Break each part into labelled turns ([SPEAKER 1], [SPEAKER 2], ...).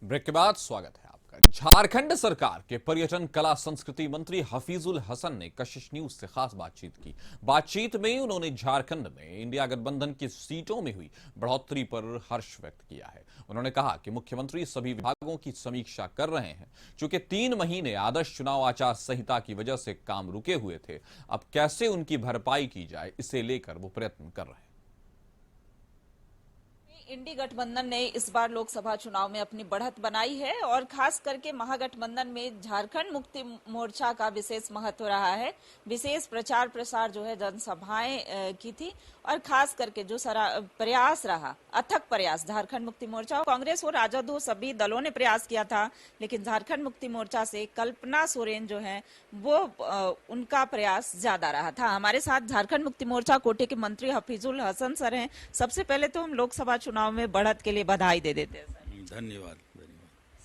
[SPEAKER 1] Break के बाद स्वागत है आपका। झारखंड सरकार के पर्यटन कला संस्कृति मंत्री हफीजुल हसन ने कशिश न्यूज से खास बातचीत की। बातचीत में उन्होंने झारखंड में इंडिया गठबंधन की सीटों में हुई बढ़ोतरी पर हर्ष व्यक्त किया है। उन्होंने कहा कि मुख्यमंत्री सभी विभागों की समीक्षा कर रहे हैं। चूंकि 3 महीने आदर्श चुनाव आचार संहिता की वजह से काम रुके हुए थे, अब कैसे उनकी भरपाई की जाए, इसे लेकर वो प्रयत्न कर रहे हैं।
[SPEAKER 2] इंडी गठबंधन ने इस बार लोकसभा चुनाव में अपनी बढ़त बनाई है और खास करके महागठबंधन में झारखंड मुक्ति मोर्चा का विशेष महत्व रहा है। विशेष प्रचार प्रसार जो है जनसभाएं की थी और खास करके जो सारा प्रयास रहा, अथक प्रयास, झारखंड मुक्ति मोर्चा, कांग्रेस हो, राजद हो, सभी दलों ने प्रयास किया था, लेकिन झारखंड मुक्ति मोर्चा से कल्पना सोरेन जो है वो उनका प्रयास ज्यादा रहा था। हमारे साथ झारखंड मुक्ति मोर्चा कोटे के मंत्री हफीजुल हसन सर हैं। सबसे पहले तो हम लोकसभा चुनाव में बढ़त के लिए बधाई दे देते हैं सर।
[SPEAKER 3] धन्यवाद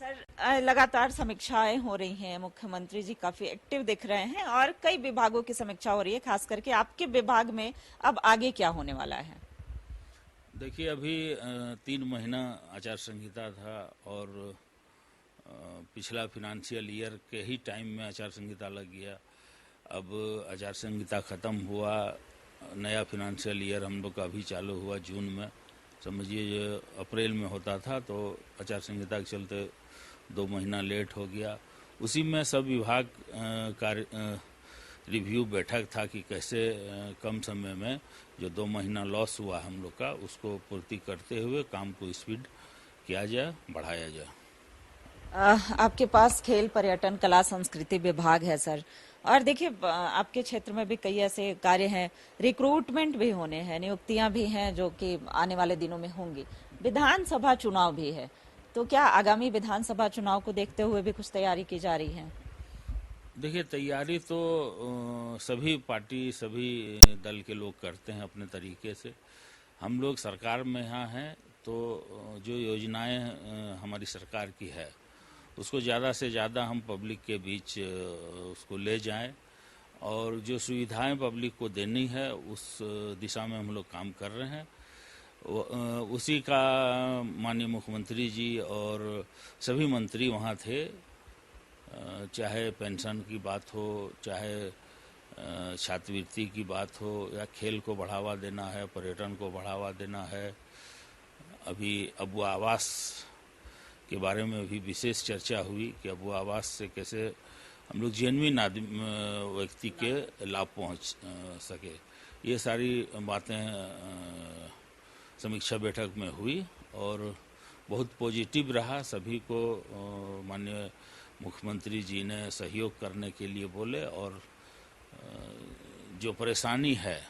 [SPEAKER 2] सर, लगातार समीक्षाएं हो रही हैं, मुख्यमंत्री जी काफी एक्टिव दिख रहे हैं और कई विभागों की समीक्षा हो रही है। खास करके आपके विभाग में अब आगे क्या होने वाला है?
[SPEAKER 3] देखिए, अभी 3 महीना आचार संहिता था और पिछला फाइनेंशियल ईयर के ही टाइम में आचार संहिता लग गया। अब आचार संहिता खत्म हुआ, नया फाइनेंशियल ईयर हम लोग का अभी चालू हुआ जून में। समझिए जो अप्रैल में होता था, तो आचार संहिता के चलते 2 महीना लेट हो गया। उसी में सब विभाग का रिव्यू बैठक था कि कैसे कम समय में जो 2 महीना लॉस हुआ हम लोग का, उसको पूर्ति करते हुए काम को स्पीड किया जाए, बढ़ाया जाए।
[SPEAKER 2] आपके पास खेल, पर्यटन, कला, संस्कृति विभाग है सर, और देखिए आपके क्षेत्र में भी कई ऐसे कार्य हैं, रिक्रूटमेंट भी होने हैं, नियुक्तियां भी हैं जो कि आने वाले दिनों में होंगी, विधानसभा चुनाव भी है, तो क्या आगामी विधानसभा चुनाव को देखते हुए भी कुछ तैयारी की जा रही है?
[SPEAKER 3] देखिए, तैयारी तो सभी पार्टी, सभी दल के लोग करते हैं अपने तरीके से। हम लोग सरकार में यहाँ हैं, तो जो योजनाएं हमारी सरकार की है उसको ज़्यादा से ज़्यादा हम पब्लिक के बीच उसको ले जाएं, और जो सुविधाएं पब्लिक को देनी है उस दिशा में हम लोग काम कर रहे हैं। उसी का माननीय मुख्यमंत्री जी और सभी मंत्री वहाँ थे। चाहे पेंशन की बात हो, चाहे छात्रवृत्ति की बात हो, या खेल को बढ़ावा देना है, पर्यटन को बढ़ावा देना है। अभी अबू आवास के बारे में भी विशेष चर्चा हुई कि अबू आवास से कैसे हम लोग जेन्युइन व्यक्ति के लाभ पहुंच सके। ये सारी बातें समीक्षा बैठक में हुई और बहुत पॉजिटिव रहा। सभी को माननीय मुख्यमंत्री जी ने सहयोग करने के लिए बोले, और जो परेशानी है,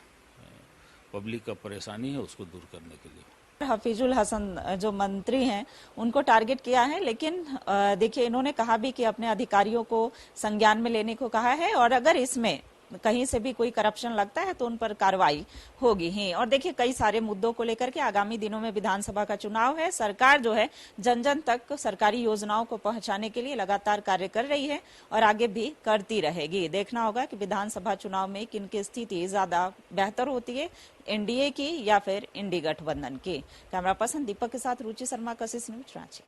[SPEAKER 3] पब्लिक का परेशानी है, उसको दूर करने के लिए।
[SPEAKER 2] हफीजुल हसन जो मंत्री हैं उनको टारगेट किया है, लेकिन देखिए इन्होंने कहा भी कि अपने अधिकारियों को संज्ञान में लेने को कहा है और अगर इसमें कहीं से भी कोई करप्शन लगता है तो उन पर कार्रवाई होगी ही। और देखिए कई सारे मुद्दों को लेकर के आगामी दिनों में विधानसभा का चुनाव है, सरकार जो है जन जन तक सरकारी योजनाओं को पहुंचाने के लिए लगातार कार्य कर रही है और आगे भी करती रहेगी। देखना होगा कि विधानसभा चुनाव में किनकी स्थिति ज्यादा बेहतर होती है, एनडीए की या फिर इंडी गठबंधन की। कैमरा पर्सन दीपक के साथ रुचि शर्मा, कशिश न्यूज, रांची।